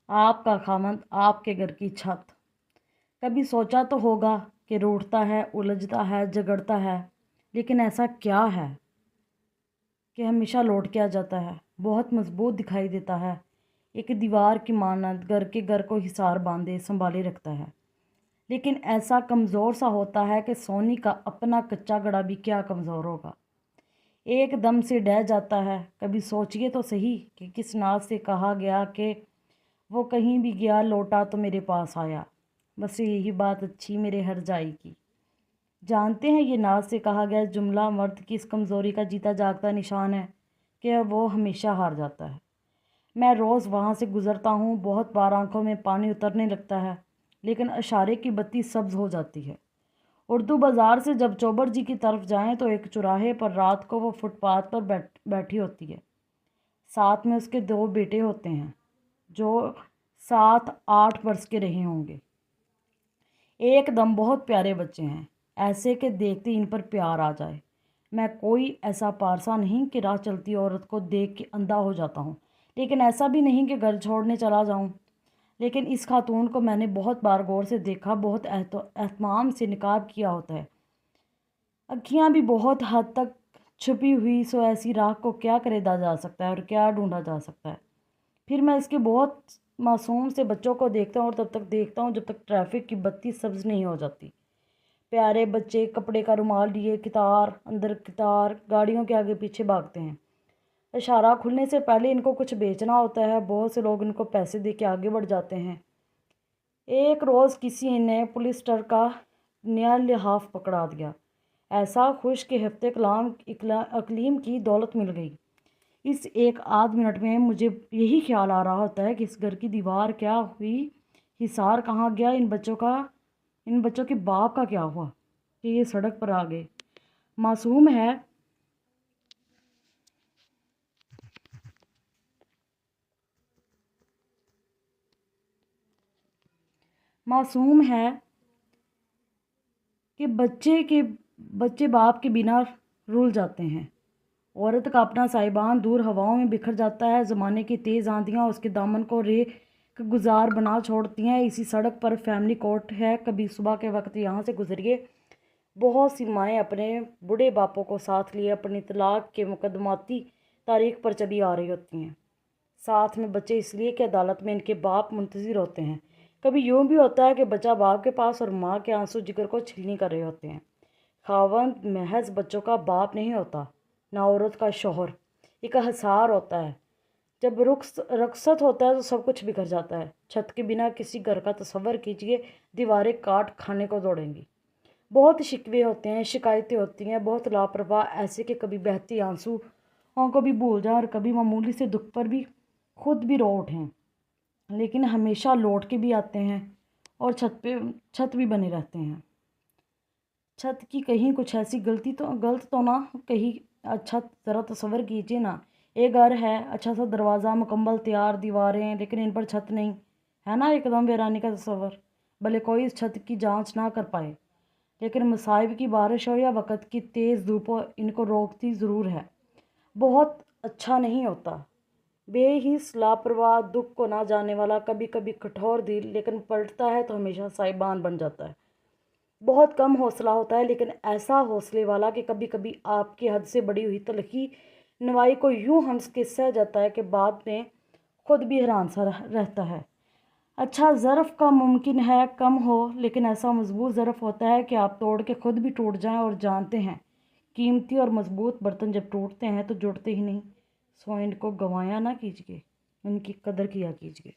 آپ کا خاوند آپ کے گھر کی چھت۔ کبھی سوچا تو ہوگا کہ روٹھتا ہے، الجھتا ہے، جھگڑتا ہے، لیکن ایسا کیا ہے کہ ہمیشہ لوٹ کے آ جاتا ہے، بہت مضبوط دکھائی دیتا ہے، ایک دیوار کی مانند گھر کو حصار باندھے سنبھالے رکھتا ہے، لیکن ایسا کمزور سا ہوتا ہے کہ سونی کا اپنا کچا گڑا بھی کیا کمزور ہوگا، ایک دم سے ڈہ جاتا ہے۔ کبھی سوچئے تو صحیح کہ کس ناز سے کہا گیا کہ وہ کہیں بھی گیا لوٹا تو میرے پاس آیا، بس یہی بات اچھی میرے ہر جائی کی۔ جانتے ہیں یہ ناز سے کہا گیا جملہ مرد کی اس کمزوری کا جیتا جاگتا نشان ہے کہ وہ ہمیشہ ہار جاتا ہے۔ میں روز وہاں سے گزرتا ہوں، بہت بار آنکھوں میں پانی اترنے لگتا ہے، لیکن اشارے کی بتی سبز ہو جاتی ہے۔ اردو بازار سے جب چوبر جی کی طرف جائیں تو ایک چوراہے پر رات کو وہ فٹ پاتھ پر بیٹھی ہوتی ہے، ساتھ میں اس کے 2 بیٹے ہوتے ہیں جو 7-8 برس کے رہے ہوں گے، ایک دم بہت پیارے بچے ہیں، ایسے کہ دیکھتے ان پر پیار آ جائے۔ میں کوئی ایسا پارسا نہیں کہ راہ چلتی عورت کو دیکھ کے اندھا ہو جاتا ہوں، لیکن ایسا بھی نہیں کہ گھر چھوڑنے چلا جاؤں۔ لیکن اس خاتون کو میں نے بہت بار غور سے دیکھا، بہت اہتمام سے نقاب کیا ہوتا ہے، اکھیاں بھی بہت حد تک چھپی ہوئی، سو ایسی راہ کو کیا خریدا جا سکتا ہے اور کیا ڈھونڈا جا سکتا ہے۔ پھر میں اس کے بہت معصوم سے بچوں کو دیکھتا ہوں اور تب تک دیکھتا ہوں جب تک ٹریفک کی بتی سبز نہیں ہو جاتی۔ پیارے بچے کپڑے کا رومال لیے قطار اندر قطار گاڑیوں کے آگے پیچھے بھاگتے ہیں، اشارہ کھلنے سے پہلے ان کو کچھ بیچنا ہوتا ہے، بہت سے لوگ ان کو پیسے دے کے آگے بڑھ جاتے ہیں۔ ایک روز کسی نے پولیسٹر کا نیا لحاف پکڑا دیا، ایسا خوش کہ ہفتے اقلیم کی دولت مل گئی۔ اس ایک آدھ منٹ میں مجھے یہی خیال آ رہا ہوتا ہے کہ اس گھر کی دیوار کیا ہوئی، حصار کہاں گیا، ان بچوں کے باپ کا کیا ہوا کہ یہ سڑک پر آ گئے۔ معصوم ہے کہ بچے باپ کے بنا رول جاتے ہیں، عورت کا اپنا سائبان دور ہواؤں میں بکھر جاتا ہے، زمانے کی تیز آندیاں اس کے دامن کو ریت گزار بنا چھوڑتی ہیں۔ اسی سڑک پر فیملی کورٹ ہے، کبھی صبح کے وقت یہاں سے گزریے، بہت سی مائیں اپنے بوڑھے باپوں کو ساتھ لیے اپنی طلاق کے مقدماتی تاریخ پر چلی آ رہی ہوتی ہیں، ساتھ میں بچے، اس لیے کہ عدالت میں ان کے باپ منتظر ہوتے ہیں۔ کبھی یوں بھی ہوتا ہے کہ بچہ باپ کے پاس اور ماں کے آنسو جگر کو چھلنی کر رہے ہوتے ہیں۔ خاوند محض بچوں کا باپ نہیں ہوتا، نہ عورت کا شوہر، ایک حصار ہوتا ہے۔ جب رخصت ہوتا ہے تو سب کچھ بکھر جاتا ہے۔ چھت کے بنا کسی گھر کا تصور کیجئے، دیواریں کاٹ کھانے کو دوڑیں گی۔ بہت شکوے ہوتے ہیں، شکایتیں ہوتی ہیں، بہت لاپرواہ، ایسے کہ کبھی بہتی آنسو کو بھی بھول جائیں اور کبھی معمولی سے دکھ پر بھی خود بھی رو اٹھیں، لیکن ہمیشہ لوٹ کے بھی آتے ہیں اور چھت بھی بنے رہتے ہیں۔ چھت کی کہیں کچھ ایسی غلط تو نہ کہیں۔ اچھا ذرا تصور کیجئے نا، ایک گھر ہے، اچھا سا دروازہ مکمل تیار، دیواریں، لیکن ان پر چھت نہیں ہے نا، ایک دم ویرانی کا تصور، بھلے کوئی اس چھت کی جانچ نہ کر پائے، لیکن مصائب کی بارش ہو یا وقت کی تیز دھوپ ہو، ان کو روکتی ضرور ہے۔ بہت اچھا نہیں ہوتا، بے حس، لاپرواہ، دکھ کو نہ جانے والا، کبھی کبھی کٹھور دل، لیکن پلٹتا ہے تو ہمیشہ سائبان بن جاتا ہے۔ بہت کم حوصلہ ہوتا ہے، لیکن ایسا حوصلے والا کہ کبھی کبھی آپ کی حد سے بڑی ہوئی تلخی نوائی کو یوں ہنس کے سہ جاتا ہے کہ بعد میں خود بھی حیران سا رہتا ہے۔ اچھا ظرف کا ممکن ہے کم ہو، لیکن ایسا مضبوط ظرف ہوتا ہے کہ آپ توڑ کے خود بھی ٹوٹ جائیں، اور جانتے ہیں قیمتی اور مضبوط برتن جب ٹوٹتے ہیں تو جڑتے ہی نہیں، سو ان کو گنوایا نہ کیجیے، ان کی قدر کیا کیجیے۔